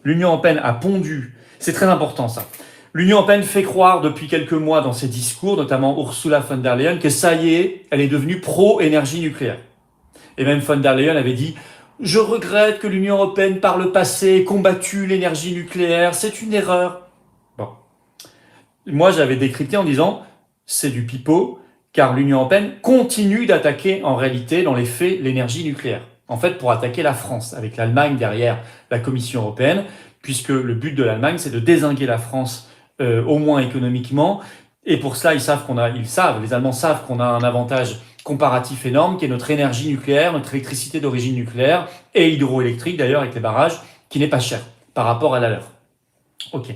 l'Union européenne a pondu, c'est très important ça, l'Union européenne fait croire depuis quelques mois dans ses discours, notamment Ursula von der Leyen, que ça y est, elle est devenue pro-énergie nucléaire. Et même von der Leyen avait dit « Je regrette que l'Union européenne par le passé ait combattu l'énergie nucléaire, c'est une erreur. » Bon. Moi, j'avais décrypté en disant « C'est du pipeau, car l'Union européenne continue d'attaquer en réalité, dans les faits, l'énergie nucléaire. En fait, pour attaquer la France, avec l'Allemagne derrière la Commission européenne, puisque le but de l'Allemagne, c'est de dézinguer la France, au moins économiquement. Et pour cela, les Allemands savent qu'on a un avantage comparatif énorme, qui est notre énergie nucléaire, notre électricité d'origine nucléaire, et hydroélectrique d'ailleurs, avec les barrages, qui n'est pas cher par rapport à la leur. Ok.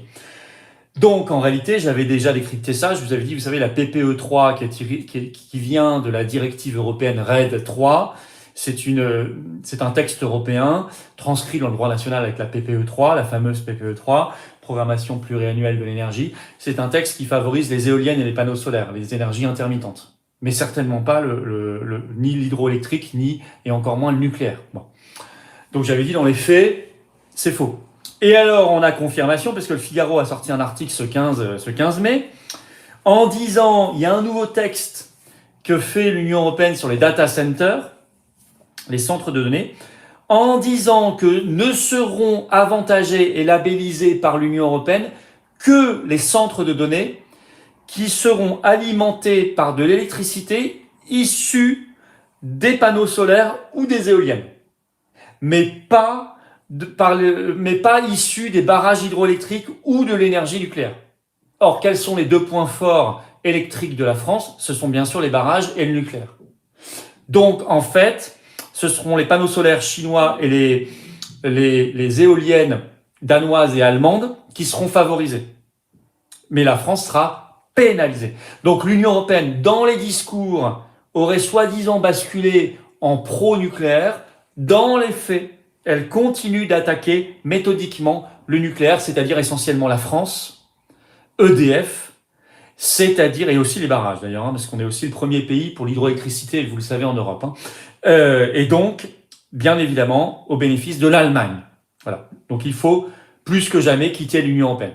Donc, en réalité, j'avais déjà décrypté ça. Je vous avais dit, vous savez, la PPE 3 qui vient de la directive européenne RED 3, c'est un texte européen transcrit dans le droit national avec la PPE 3, la fameuse PPE 3, programmation pluriannuelle de l'énergie. C'est un texte qui favorise les éoliennes et les panneaux solaires, les énergies intermittentes. Mais certainement pas ni l'hydroélectrique, et encore moins le nucléaire. Bon. Donc, j'avais dit, dans les faits, c'est faux. Et alors, on a confirmation, parce que le Figaro a sorti un article ce 15 mai, en disant, il y a un nouveau texte que fait l'Union européenne sur les data centers, les centres de données, en disant que ne seront avantagés et labellisés par l'Union européenne que les centres de données qui seront alimentés par de l'électricité issue des panneaux solaires ou des éoliennes, mais pas issus des barrages hydroélectriques ou de l'énergie nucléaire. Or, quels sont les deux points forts électriques de la France? Ce sont bien sûr les barrages et le nucléaire. Donc, en fait, ce seront les panneaux solaires chinois et les éoliennes danoises et allemandes qui seront favorisées. Mais la France sera pénalisée. Donc, l'Union européenne, dans les discours, aurait soi-disant basculé en pro-nucléaire. Dans les faits, elle continue d'attaquer méthodiquement le nucléaire, c'est-à-dire essentiellement la France, EDF, c'est-à-dire, et aussi les barrages d'ailleurs, parce qu'on est aussi le premier pays pour l'hydroélectricité, vous le savez, en Europe. Et donc, bien évidemment, au bénéfice de l'Allemagne. Voilà. Donc il faut plus que jamais quitter l'Union européenne.